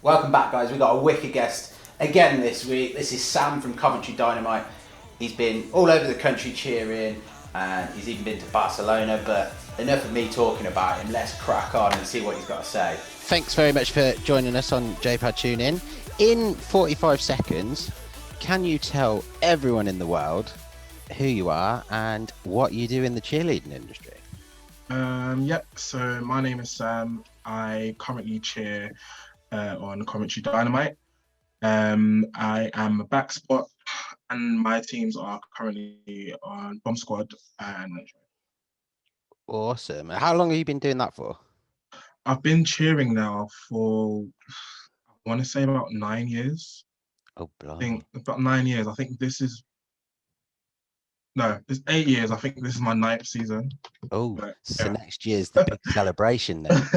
Welcome back, guys. We've got a wicked guest again this week. This is Sam from Coventry Dynamite. He's been all over the country cheering and he's even been to Barcelona, but enough of me talking about him. Let's crack on and see what he's got to say. Thanks very much for joining us on JPAD Tune In. In 45 seconds, can you tell everyone in the world who you are and what you do in the cheerleading industry? So my name is Sam. I currently cheer on Coventry Dynamite. I am a back spot, and my teams are currently on Bomb Squad. And Awesome. How long have you been doing that for? I've been cheering now for, I want to say about 9 years. Oh, I blimey. think about 9 years. I think it's 8 years. I think this is my 9th season. Oh, But, so yeah. next year's the big celebration then.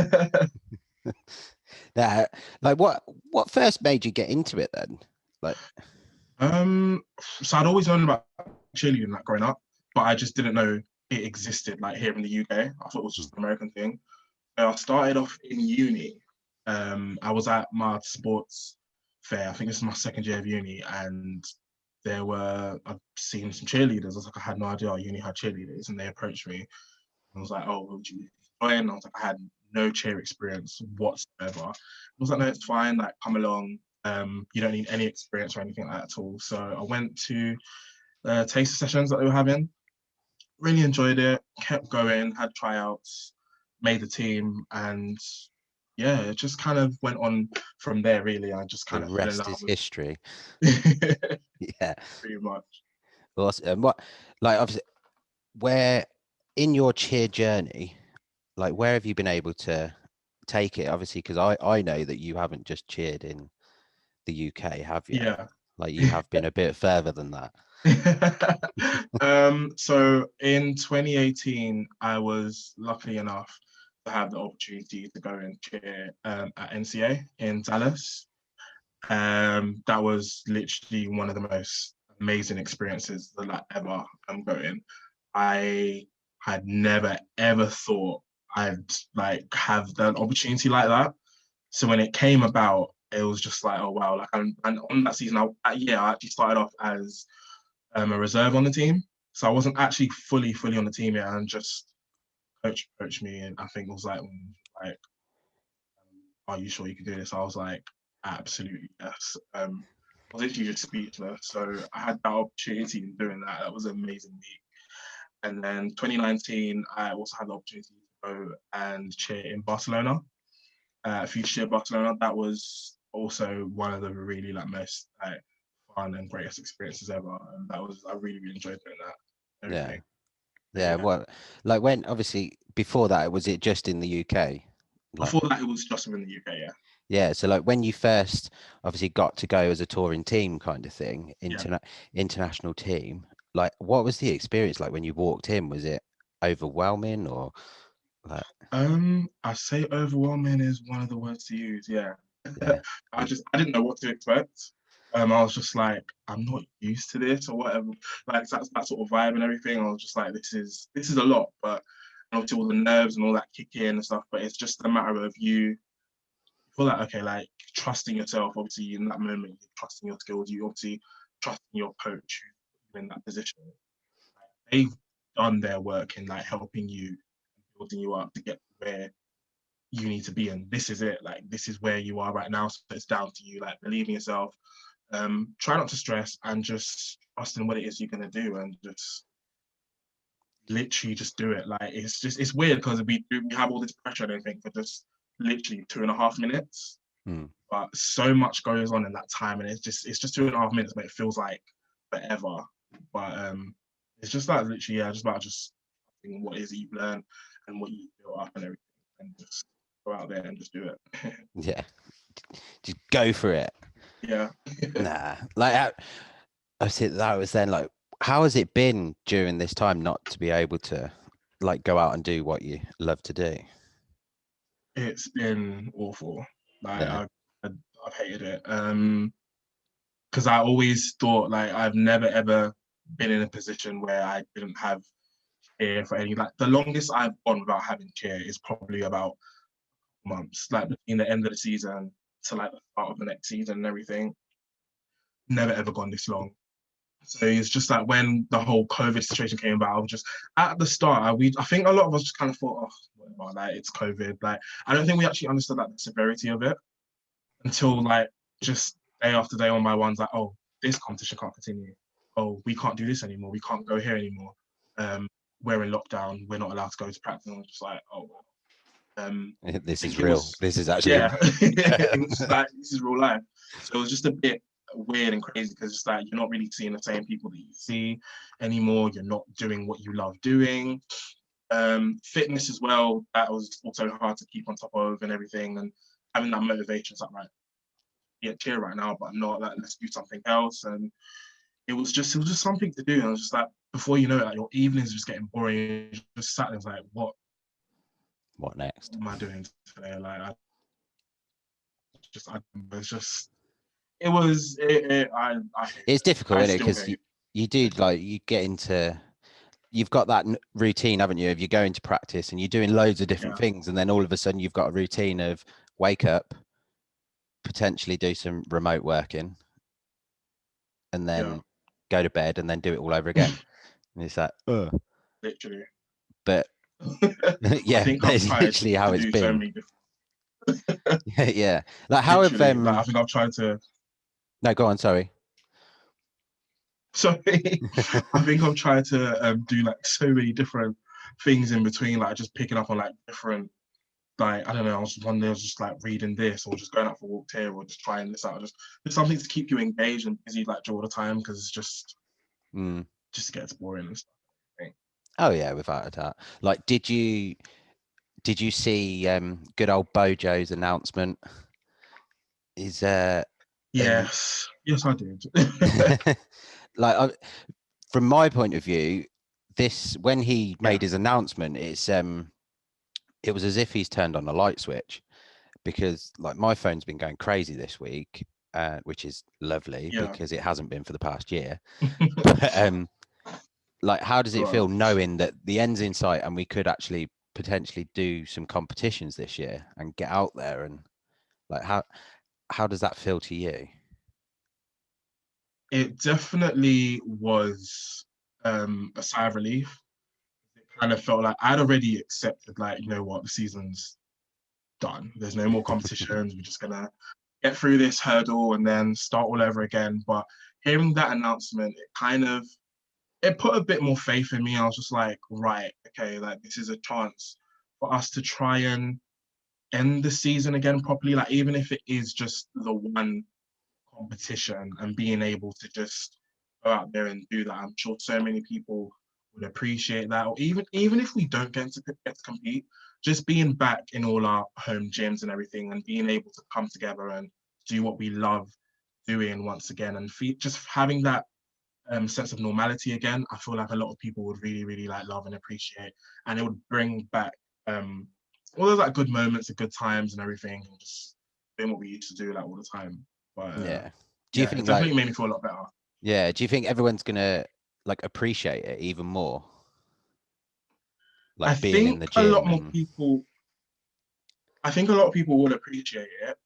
Like what first made you get into it then? Like, So I'd always known about cheerleading like growing up, but I just didn't know it existed like here in the UK. I thought it was just an American thing. So I started off in uni. I was at my sports fair. I think this is my second year of uni, and I've seen some cheerleaders. I was like, I had no idea our uni had cheerleaders, and they approached me. I was like, oh, would you join? I was like, I had no cheer experience whatsoever. I was like, no, it's fine. Like, come along. You don't need any experience or anything like that at all. So I went to taster sessions that they were having. Really enjoyed it. Kept going. Had tryouts. Made the team, and yeah, it just kind of went on from there. Really, I just the kind of fell in rest love is with history. it Yeah. pretty much. Awesome. And obviously, where in your cheer journey, like where have you been able to take it? Obviously, because I know that you haven't just cheered in the UK, have you? Yeah. Like you have been a bit further than that. So in 2018, I was lucky enough to have the opportunity to go and cheer at NCA in Dallas. That was literally one of the most amazing experiences that I ever going. I had never ever thought I'd like have an opportunity like that. So when it came about, it was just like, oh wow! Like, and on that season, that year, I actually started off as a reserve on the team. So I wasn't actually fully on the team yet, and just coach me, and I think it was like, are you sure you can do this? I was like, absolutely yes. I was literally just speechless. So I had that opportunity in doing that. That was an amazing week. And then 2019, I also had the opportunity to go and cheer in Barcelona, future cheer Barcelona. That was also one of the really like most like fun and greatest experiences ever. And I really enjoyed doing that. Yeah. Everything. Yeah. Yeah. What like when obviously before that, was it just in the UK? Like, Before that, it was just within the UK. Yeah. yeah. So like when you first obviously got to go as a touring team kind of thing, Yeah. international team, like what was the experience like when you walked in? Was it overwhelming or like, I say overwhelming is one of the words to use. Yeah. yeah. I didn't know what to expect. I was just like, I'm not used to this or whatever. Like that sort of vibe and everything. I was just like, this is a lot, but obviously all the nerves and all that kick in and stuff. But it's just a matter of you feel like okay, like trusting yourself. Obviously, in that moment, you're trusting your skills. You obviously trusting your coach in that position. They've done their work in like helping you, building you up to get where you need to be, and this is it. Like this is where you are right now. So it's down to you. Like believe in yourself. Try not to stress and just trust in what it is you're gonna do, and just literally just do it. Like it's weird because we have all this pressure and everything for just literally 2.5 minutes. Hmm. But so much goes on in that time, and it's just 2.5 minutes, but it feels like forever. But it's just like literally, yeah, just about just what it is that you've learned and what you built up and everything, and just go out there and just do it. Yeah. Just go for it. Yeah. Nah. Like I said that was then like how has it been during this time not to be able to like go out and do what you love to do? It's been awful. Like Yeah. I've hated it. Because I always thought like I've never ever been in a position where I didn't have cheer for any like the longest I've gone without having cheer is probably about months, like between the end of the season to like the start of the next season and everything. Never ever gone this long. So it's just like when the whole COVID situation came about, I was just at the start. I think a lot of us just kind of thought, oh, whatever, like it's COVID. Like I don't think we actually understood like the severity of it until like just day after day, one by one, like, oh, this competition can't continue. Oh, we can't do this anymore. We can't go here anymore. We're in lockdown. We're not allowed to go to practice. And I'm just like, oh, this is real. This is actually it was just like, this is real life. So it was just a bit weird and crazy because it's like you're not really seeing the same people that you see anymore. You're not doing what you love doing. Fitness as well, that was also hard to keep on top of and everything, and having that motivation. It's like, right, yeah, cheer right now, but not like let's do something else. And it was just something to do. And I was just like, before you know it, like your evenings just getting boring. You just sat there like, what next? am I doing today? Like it was it's difficult, isn't it? Because you do like you get into, you've got that routine, haven't you? If you go into practice and you're doing loads of different things, and then all of a sudden you've got a routine of wake up, potentially do some remote working, and then go to bed, and then do it all over again. And it's like, literally. But yeah, that's literally how it's been. Yeah, like how have like, I think I've tried to. No, go on. Sorry. I think I've tried to do like so many different things in between, like just picking up on like different, like I don't know. One day I was just like reading this, or just going out for walks here, or just trying this out. Just something to keep you engaged and busy like all the time, because it's just gets boring and stuff. Oh yeah, without a doubt. Like, did you see good old Bojo's announcement? Is yes, I did. Like, from my point of view, this, when he made his announcement, it was as if he's turned on a light switch, because like my phone's been going crazy this week, which is lovely because it hasn't been for the past year. But, like, how does it feel knowing that the end's in sight and we could actually potentially do some competitions this year and get out there? And like, how does that feel to you? It definitely was a sigh of relief. It kind of felt like I'd already accepted, like, you know what, the season's done. There's no more competitions. We're just gonna get through this hurdle and then start all over again. But hearing that announcement, it put a bit more faith in me. I was just like, right, okay, like this is a chance for us to try and end the season again properly. Like, even if it is just the one competition, and being able to just go out there and do that. I'm sure so many people would appreciate that. Or even if we don't get to compete, just being back in all our home gyms and everything, and being able to come together and do what we love doing once again, and just having that sense of normality again. I feel like a lot of people would really, really like love and appreciate, and it would bring back all those like good moments and good times and everything, and just doing what we used to do like all the time. But do you think it definitely made me feel a lot better? Yeah, do you think everyone's gonna like appreciate it even more? Like, being in the gym. I think a lot of people would appreciate it.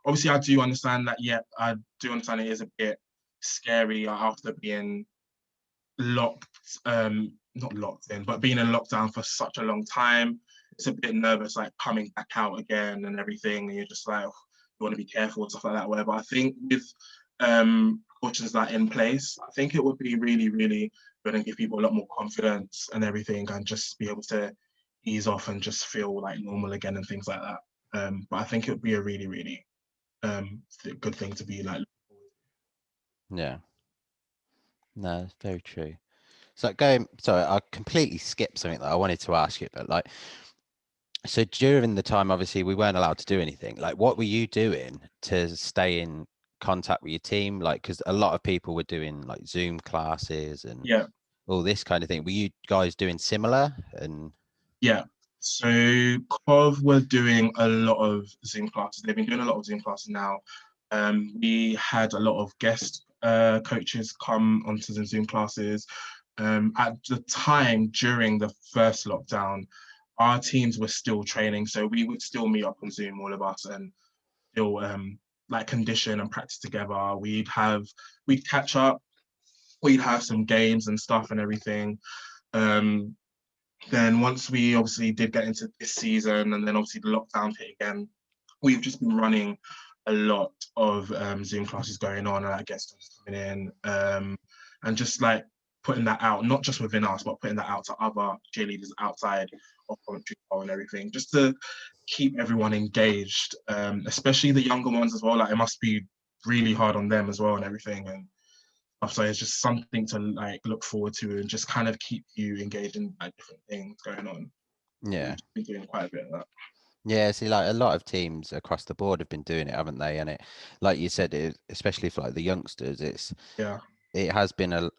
Obviously, I do understand that. Yeah, I do understand it is a bit scary after being locked, not locked in, but being in lockdown for such a long time. It's a bit nervous, like coming back out again and everything, and you're just like, oh, you want to be careful and stuff like that. Whatever. I think with precautions that in place, I think it would be really, really good and give people a lot more confidence and everything, and just be able to ease off and just feel like normal again and things like that. But I think it would be a really, really good thing to be like. Yeah. No, it's very true. So sorry, I completely skipped something that I wanted to ask you, but like, so during the time, obviously, we weren't allowed to do anything. Like, what were you doing to stay in contact with your team? Like, because a lot of people were doing like Zoom classes and all this kind of thing. Were you guys doing similar? And so Cov were doing a lot of Zoom classes. They've been doing a lot of Zoom classes now. We had a lot of guest coaches come onto the Zoom classes. At the time, during the first lockdown, our teams were still training, so we would still meet up on Zoom, all of us, and still like condition and practice together. We'd catch up, we'd have some games and stuff and everything. Then once we obviously did get into this season, and then obviously the lockdown hit again, we've just been running a lot of Zoom classes going on, and guests coming in, and just like putting that out, not just within us, but putting that out to other cheerleaders outside of Coventry and everything, just to keep everyone engaged, especially the younger ones as well. Like, it must be really hard on them as well and everything. And so it's just something to like look forward to and just kind of keep you engaged in like different things going on. Yeah. We've been doing quite a bit of that. Yeah, see, like a lot of teams across the board have been doing it, haven't they? And it, like you said, especially for like the youngsters, it has been a,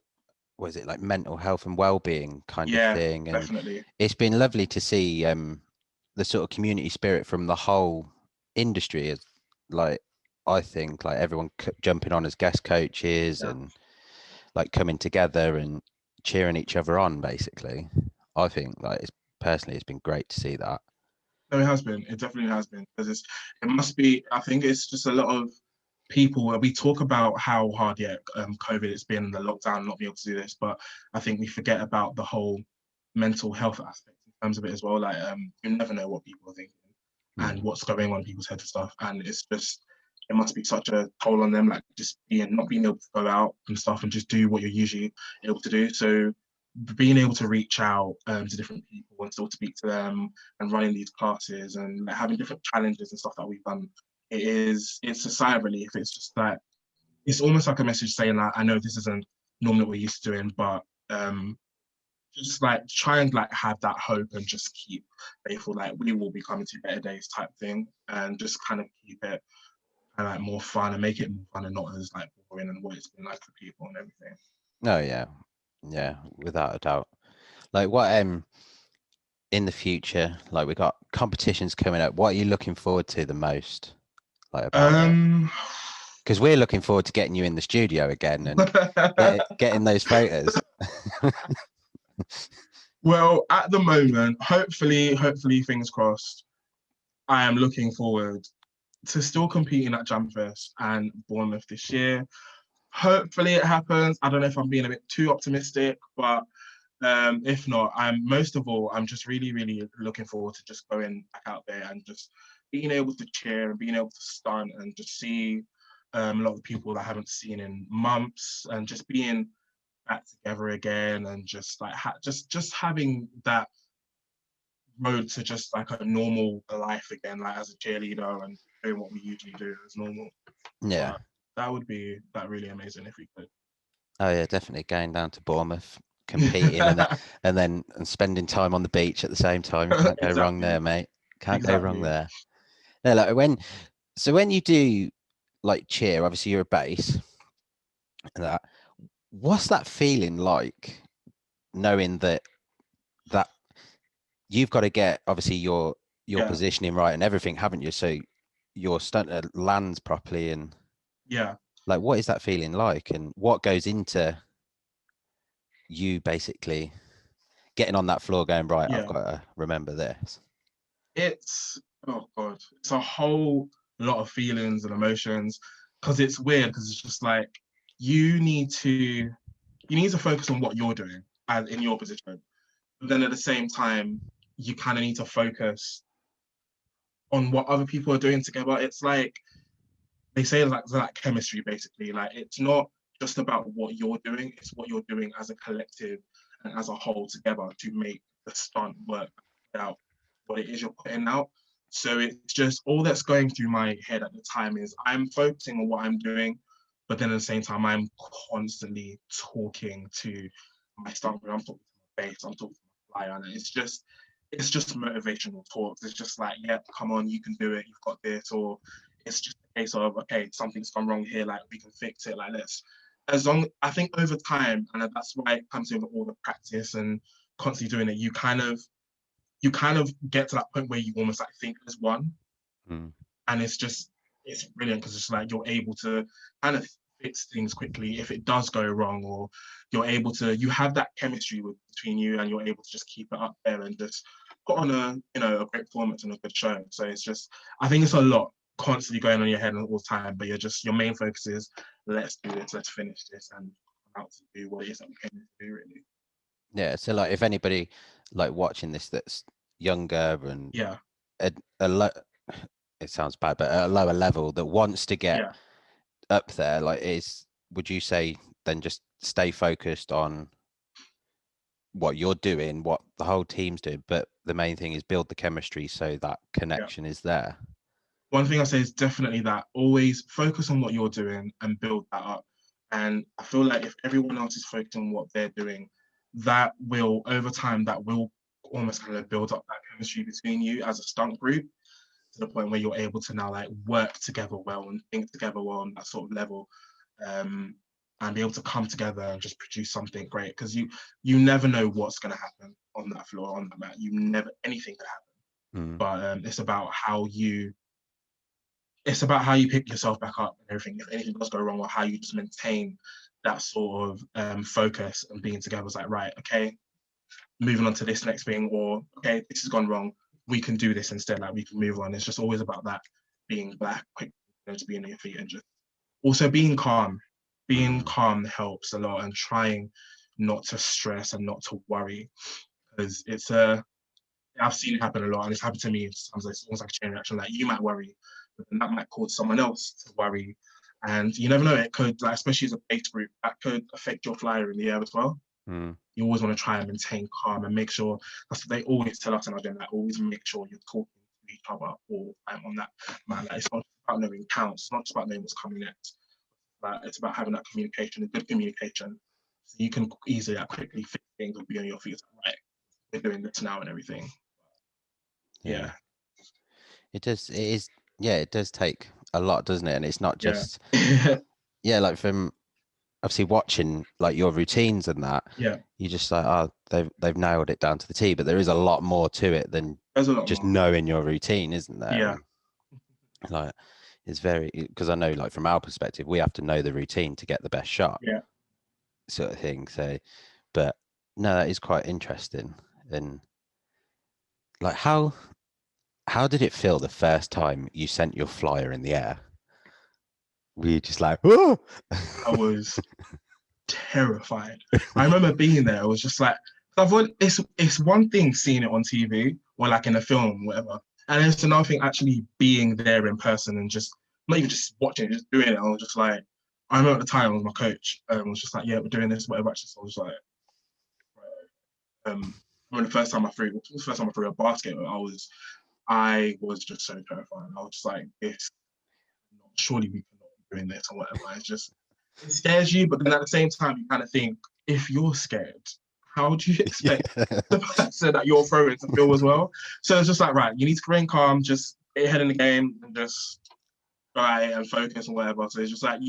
was it like mental health and well-being kind of thing, and definitely. It's been lovely to see the sort of community spirit from the whole industry. Is like, I think like everyone jumping on as guest coaches and like coming together and cheering each other on. Basically, I think like it's been great to see that. No, it has been. It definitely has been, because it must be. I think it's just a lot of people where we talk about how hard COVID has been, the lockdown, not being able to do this, but I think we forget about the whole mental health aspect in terms of it as well. Like, you never know what people are thinking and what's going on in people's heads and stuff, and it's just, it must be such a toll on them, like just not being able to go out and stuff and just do what you're usually able to do. So being able to reach out to different people and still speak to them and running these classes and like, having different challenges and stuff that we've done, it's a sigh of relief. It's just like, it's almost like a message saying that I know this isn't normally what we're used to doing, but just like try and like have that hope and just keep faithful, like we will be coming to better days type thing, and just kind of keep it kind of like more fun and make it more fun and not as like boring and what it's been like for people and everything. Oh yeah, without a doubt. Like, what in the future, like we got competitions coming up, what are you looking forward to the most, like, about it? Because we're looking forward to getting you in the studio again and getting those photos. Well, at the moment, hopefully, fingers crossed, I am looking forward to still competing at Jamfest and Bournemouth this year. Hopefully it happens. I don't know if I'm being a bit too optimistic, but if not, I'm just really, really looking forward to just going back out there and just being able to cheer and being able to stunt and just see a lot of people that I haven't seen in months, and just being back together again, and just like just having that road to just like a normal life again, like as a cheerleader and doing what we usually do as normal. Yeah. But that would be really amazing if we could. Oh yeah, definitely going down to Bournemouth, competing, and spending time on the beach at the same time. You can't go wrong there, mate. Can't go wrong there. No, like when you do like cheer, obviously you're a bass and that. What's that feeling like, knowing that you've got to get obviously your positioning right and everything, haven't you? So your stunt lands properly, and like, what is that feeling like, and what goes into you basically getting on that floor going, right, I've got to remember this? It's, oh God, it's a whole lot of feelings and emotions, because it's weird, because it's just like you need to focus on what you're doing as in your position, but then at the same time you kind of need to focus on what other people are doing together. It's like they say, like chemistry basically. Like, it's not just about what you're doing, it's what you're doing as a collective and as a whole together to make the stunt work out what it is you're putting out. So it's just, all that's going through my head at the time is I'm focusing on what I'm doing, but then at the same time I'm constantly talking to my stunt. I'm talking to my bass, I'm talking to my flyer, and it's just motivational talks. It's just like, yeah, come on, you can do it, you've got this. Or it's just a case of, okay, something's gone wrong here, like we can fix it, like this. I think over time, and that's why it comes in with all the practice and constantly doing it, you kind of get to that point where you almost like think as one. And it's brilliant, because it's like you're able to kind of fix things quickly if it does go wrong, or you have that chemistry between you, and you're able to just keep it up there and just put on a great performance and a good show. So it's just, I think it's a lot constantly going on your head all the time, but your main focus is let's do this, let's finish this, and out to do what it is that we came to do, really. Yeah. So like, if anybody like watching this that's younger and Yeah, it sounds bad, but at a lower level that wants to get yeah. up there, like, would you say then just stay focused on what you're doing, what the whole team's doing, but the main thing is build the chemistry so that connection is there? One thing I say is definitely that always focus on what you're doing and build that up. And I feel like if everyone else is focusing on what they're doing, that will, over time, that will almost kind of build up that chemistry between you as a stunt group, to the point where you're able to now like work together well and think together well on that sort of level, and be able to come together and just produce something great. Because you never know what's going to happen on that floor, on that mat. Anything could happen. But it's about how you pick yourself back up and everything. If anything does go wrong, or how you just maintain that sort of focus and being together. It's like, right, okay, moving on to this next thing, or okay, this has gone wrong, we can do this instead, like we can move on. It's just always about that, being back quick, to be on your feet, and just also being calm. Being calm helps a lot, and trying not to stress and not to worry, because I've seen it happen a lot, and it's happened to me sometimes. It's almost like a chain reaction. Like, you might worry, but then that might cause someone else to worry, and you never know. It could, like, especially as a base group, that could affect your flyer in the air as well. You always want to try and maintain calm and make sure. That's what they always tell us in our gym. Like, always make sure you're talking to each other all the time on that. Man, like, it's not about knowing counts. It's not just about knowing what's coming next. But it's about having that communication, a good communication, so you can easily, quickly fix things and be on your feet. Right, we're doing this now and everything. Yeah. It does. It is. Yeah, it does take a lot, doesn't it? And it's not just. Yeah. Like, from obviously watching like your routines and that. Yeah. You just like, oh, they've nailed it down to the T. But there is a lot more to it than just more. knowing your routine, isn't there? Yeah. And, like, it's very, because I know, like, from our perspective, we have to know the routine to get the best shot. Yeah. Sort of thing. So, but no, that is quite interesting. And like, how did it feel the first time you sent your flyer in the air? Were you just like, oh? I was terrified. I remember being there. I was just like, it's one thing seeing it on TV or like in a film, whatever, and it's another thing actually being there in person and just not even just watching it, just doing it. I was just like, I remember at the time, I was my coach, was just like, yeah, we're doing this, whatever. Just, I was like, I remember the first time I threw a basket, I was just so terrified. I was just like, surely we cannot be doing this or whatever. It's just, it scares you, but then at the same time, you kind of think, if you're scared, how do you expect the person that you're throwing to feel as well? So it's just like, right, you need to remain calm, just get your head in the game and just try and focus and whatever. So it's just like,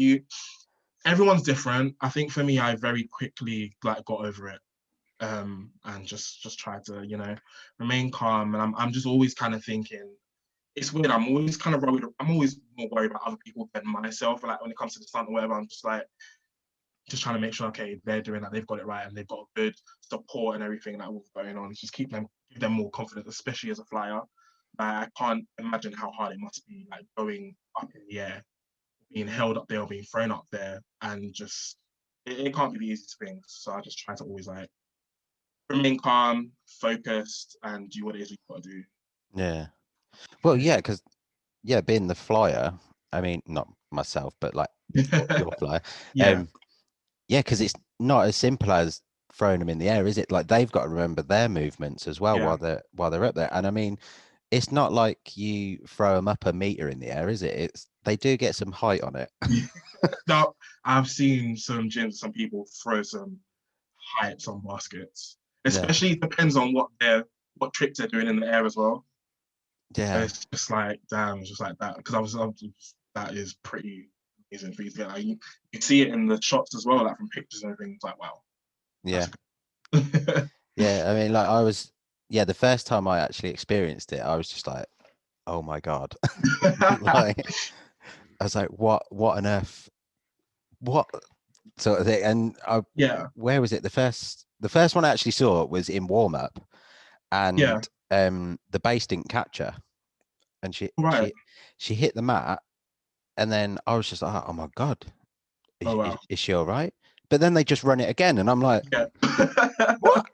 everyone's different. I think for me, I very quickly like got over it. And just try to, remain calm. And I'm just always kind of thinking, it's weird. I'm always kind of worried. I'm always more worried about other people than myself. Like, when it comes to the stunt or whatever, I'm just like, just trying to make sure, okay, they're doing that, they've got it right, and they've got good support and everything that was going on. Just give them more confidence, especially as a flyer. I can't imagine how hard it must be, like, going up in the air, being held up there or being thrown up there, and just it can't be the easiest things. So I just try to always like remain calm, focused, and do what it is we've got to do. Yeah. Well, yeah, because being the flyer, I mean, not myself, but like your flyer. Yeah. Because it's not as simple as throwing them in the air, is it? Like, they've got to remember their movements as well while they're up there. And I mean, it's not like you throw them up a meter in the air, is it? They do get some height on it. Now, I've seen some people throw some heights on baskets. Especially, it depends on what tricks they're doing in the air as well. Yeah. So it's just like, damn, it's just like that. Because that is pretty amazing for you to get. Like, you see it in the shots as well, like from pictures and everything. It's like, wow. Yeah. Yeah. I mean, like, the first time I actually experienced it, I was just like, oh my God. Like, I was like, what on earth? What sort of thing? And where was it? The first one I actually saw was in warm up, and the base didn't catch her. and Right. she hit the mat, and then I was just like, oh my god, Oh wow. is she all right? But then they just run it again, and I'm like, Yeah. what?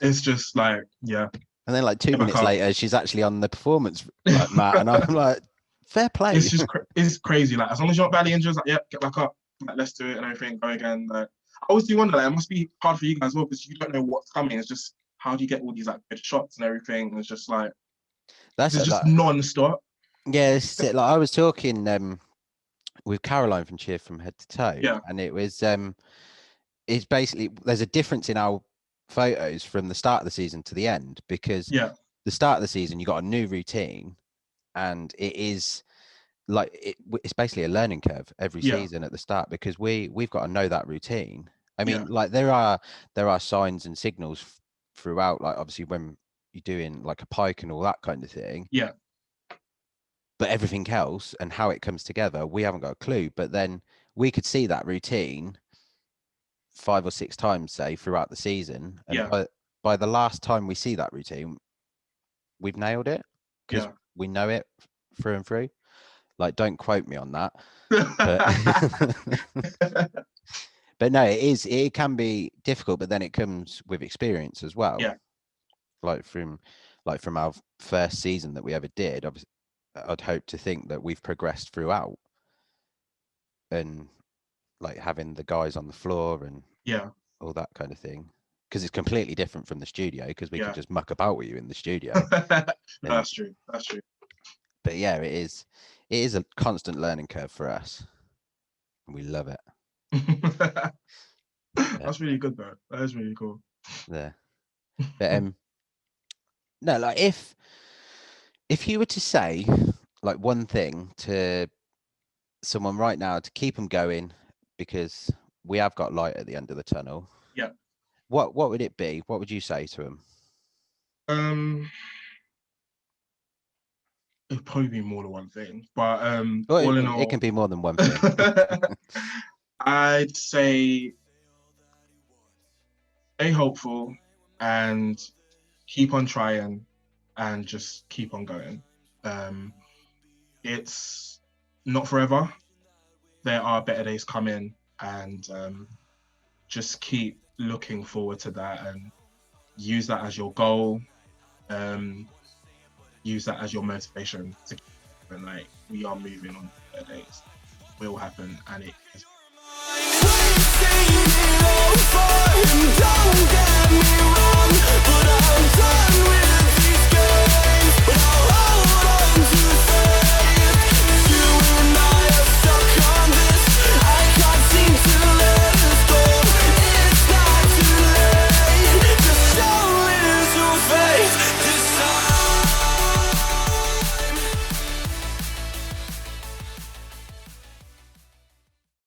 It's just like, yeah. And then like 2 Get back minutes up. later, she's actually on the performance like mat, and I'm like, fair play. It's just it's crazy. Like, as long as you're not badly injured, it's like, yeah, get back up. Like, let's do it and everything. Go again. Like, I always do wonder, like, it must be hard for you guys as well, because you don't know what's coming. It's just, how do you get all these like good shots and everything? And it's just like, That's it's it, just like, non-stop. yeah, this is it. Like I was talking with Caroline from Cheer from Head to Toe, Yeah. and it was it's basically, there's a difference in our photos from the start of the season to the end, because Yeah. the start of the season you got a new routine, and it is like it's basically a learning curve every Yeah. season at the start, because we've got to know that routine. I mean, Yeah. like there are signs and signals throughout, like obviously when you're doing like a pike and all that kind of thing, Yeah. but everything else and how it comes together, we haven't got a clue. But then we could see that routine 5 or 6 times, say, throughout the season, and Yeah. by the last time we see that routine, we've nailed it, because Yeah. we know it through and through. Like, don't quote me on that, but but no, it can be difficult, but then it comes with experience as well. Yeah. Like from our first season that we ever did, obviously, I'd hope to think that we've progressed throughout, and like having the guys on the floor and Yeah. all that kind of thing, because it's completely different from the studio, because we Yeah. can just muck about with you in the studio. That's true. That's true. But yeah, it is a constant learning curve for us, and we love it. That's really good though. That is really cool. There, but no, like if you were to say like one thing to someone right now to keep them going, because we have got light at the end of the tunnel. Yeah. What would it be? What would you say to them? It'd probably be more than one thing, but Well, all in all, it can be more than one thing. I'd say stay hopeful and keep on trying and just keep on going. It's not forever. There are better days coming, and just keep looking forward to that and use that as your goal. Use that as your motivation to keep, and like, we are moving on to better days. It will happen, and it is. Don't get me wrong, but I'm done with